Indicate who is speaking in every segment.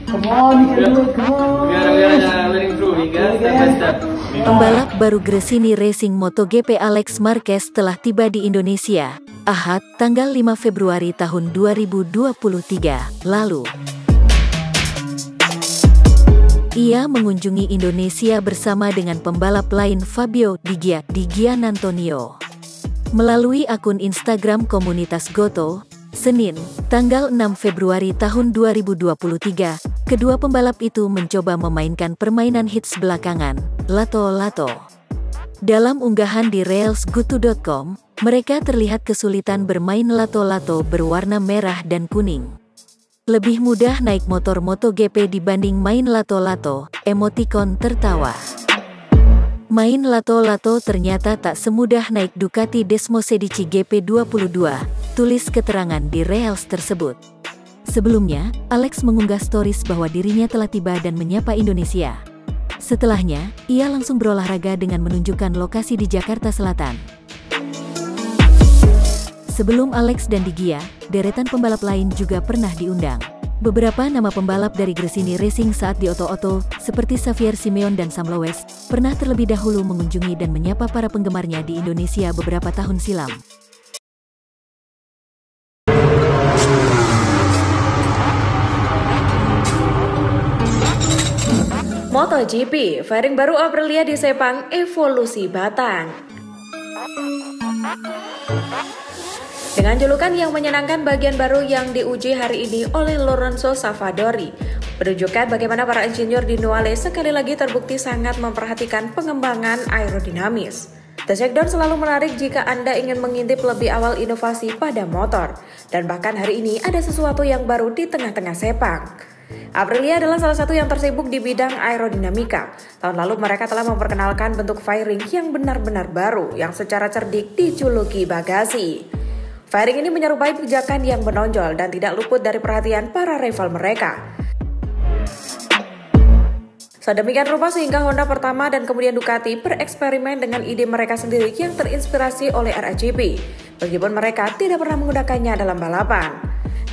Speaker 1: Come on, you can do it, come on.
Speaker 2: We are learning through, guys, step by step.
Speaker 3: Pembalap baru Gresini Racing MotoGP Alex Marquez telah tiba di Indonesia, Ahad, tanggal 5 Februari tahun 2023 lalu. Ia mengunjungi Indonesia bersama dengan pembalap lain Fabio Di Giannantonio. Melalui akun Instagram komunitas Goto, Senin, tanggal 6 Februari tahun 2023, kedua pembalap itu mencoba memainkan permainan hits belakangan, Lato Lato. Dalam unggahan di railsgoto.com, mereka terlihat kesulitan bermain Lato Lato berwarna merah dan kuning. Lebih mudah naik motor MotoGP dibanding main Lato Lato, emotikon tertawa. Main Lato Lato ternyata tak semudah naik Ducati Desmosedici GP22, tulis keterangan di Rails tersebut. Sebelumnya, Alex mengunggah stories bahwa dirinya telah tiba dan menyapa Indonesia. Setelahnya, ia langsung berolahraga dengan menunjukkan lokasi di Jakarta Selatan. Sebelum Alex dan Di Gia, deretan pembalap lain juga pernah diundang. Beberapa nama pembalap dari Gresini Racing saat di Oto-Oto, seperti Xavier Simeon dan Sam Loes, pernah terlebih dahulu mengunjungi dan menyapa para penggemarnya di Indonesia beberapa tahun silam.
Speaker 4: MotoGP, fairing baru Aprilia di Sepang, evolusi batang. Dengan julukan yang menyenangkan, bagian baru yang diuji hari ini oleh Lorenzo Savadori menunjukkan bagaimana para insinyur di Nuale sekali lagi terbukti sangat memperhatikan pengembangan aerodinamis. The Shakedown selalu menarik jika Anda ingin mengintip lebih awal inovasi pada motor, dan bahkan hari ini ada sesuatu yang baru di tengah-tengah Sepang. Aprilia adalah salah satu yang tersibuk di bidang aerodinamika. Tahun lalu mereka telah memperkenalkan bentuk fairing yang benar-benar baru yang secara cerdik dijuluki bagasi. Fairing ini menyerupai pijakan yang menonjol dan tidak luput dari perhatian para rival mereka. Sedemikian rupa sehingga Honda pertama dan kemudian Ducati bereksperimen dengan ide mereka sendiri yang terinspirasi oleh RAGP, meskipun mereka tidak pernah menggunakannya dalam balapan.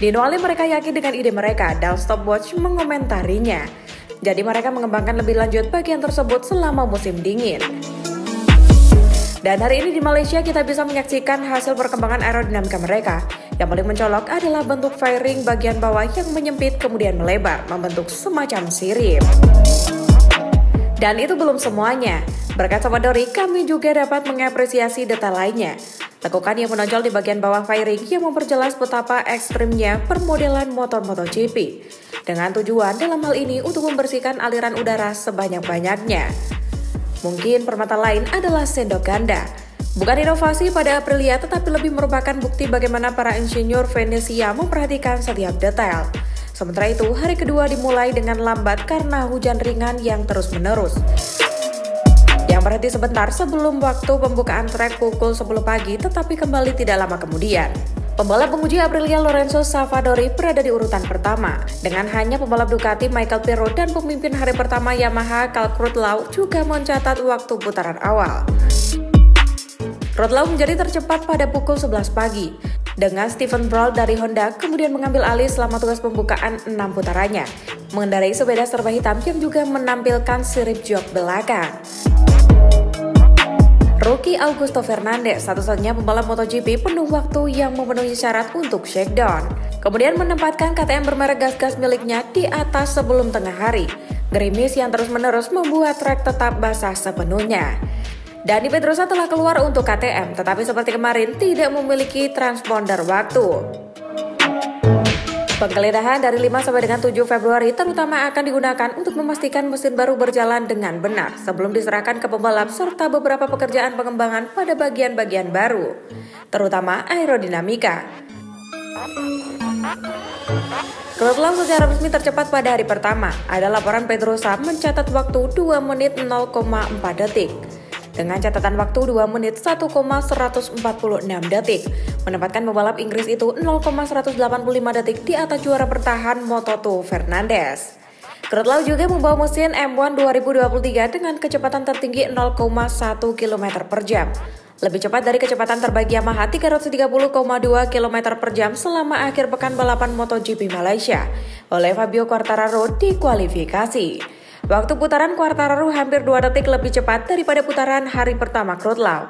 Speaker 4: Di Nuale mereka yakin dengan ide mereka dan Stopwatch mengomentarinya. Jadi mereka mengembangkan lebih lanjut bagian tersebut selama musim dingin. Dan hari ini di Malaysia kita bisa menyaksikan hasil perkembangan aerodinamika mereka. Yang paling mencolok adalah bentuk fairing bagian bawah yang menyempit kemudian melebar, membentuk semacam sirip. Dan itu belum semuanya. Berkat Savadori, kami juga dapat mengapresiasi detail lainnya. Lekukan yang menonjol di bagian bawah fairing yang memperjelas betapa ekstrimnya permodelan motor MotoGP. Dengan tujuan dalam hal ini untuk membersihkan aliran udara sebanyak-banyaknya. Mungkin permata lain adalah sendok ganda. Bukan inovasi pada Aprilia, tetapi lebih merupakan bukti bagaimana para insinyur Venesia memperhatikan setiap detail. Sementara itu, hari kedua dimulai dengan lambat karena hujan ringan yang terus-menerus. Yang berhenti sebentar sebelum waktu pembukaan trek pukul 10 pagi, tetapi kembali tidak lama kemudian. Pembalap penguji Aprilia Lorenzo Savadori berada di urutan pertama, dengan hanya pembalap Ducati Michael Pirro dan pemimpin hari pertama Yamaha Cal Crutchlow juga mencatat waktu putaran awal. Crutchlow menjadi tercepat pada pukul 11 pagi, dengan Stephen Brawl dari Honda kemudian mengambil alih selama tugas pembukaan 6 putarannya, mengendarai sepeda serba hitam yang juga menampilkan sirip jok belakang. Rookie Augusto Fernandez, satu-satunya pembalap MotoGP penuh waktu yang memenuhi syarat untuk shakedown. Kemudian menempatkan KTM bermerek gas-gas miliknya di atas sebelum tengah hari. Gerimis yang terus-menerus membuat trek tetap basah sepenuhnya. Dani Pedrosa telah keluar untuk KTM, tetapi seperti kemarin tidak memiliki transponder waktu. Penggeledahan dari 5 sampai dengan 7 Februari terutama akan digunakan untuk memastikan mesin baru berjalan dengan benar sebelum diserahkan ke pembalap serta beberapa pekerjaan pengembangan pada bagian-bagian baru, terutama aerodinamika. Crutchlow secara resmi tercepat pada hari pertama. Ada laporan Pedrosa mencatat waktu 2 menit 0,4 detik. Dengan catatan waktu 2 menit 1,146 detik, menempatkan pembalap Inggris itu 0,185 detik di atas juara bertahan Moto2 Fernandez. Crutchlow juga membawa mesin M1 2023 dengan kecepatan tertinggi 0,1 km per jam. Lebih cepat dari kecepatan terbagi Yamaha 330,2 km per jam selama akhir pekan balapan MotoGP Malaysia oleh Fabio Quartararo di kualifikasi. Waktu putaran Quartararo hampir 2 detik lebih cepat daripada putaran hari pertama Crutchlow.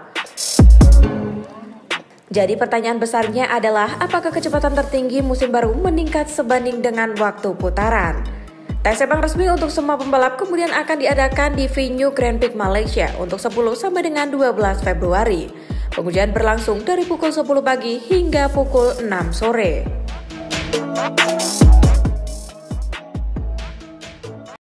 Speaker 4: Jadi pertanyaan besarnya adalah apakah kecepatan tertinggi musim baru meningkat sebanding dengan waktu putaran? Tes sebang resmi untuk semua pembalap kemudian akan diadakan di venue Grand Prix Malaysia untuk 10 sampai dengan 12 Februari. Pengujian berlangsung dari pukul 10 pagi hingga pukul 6 sore.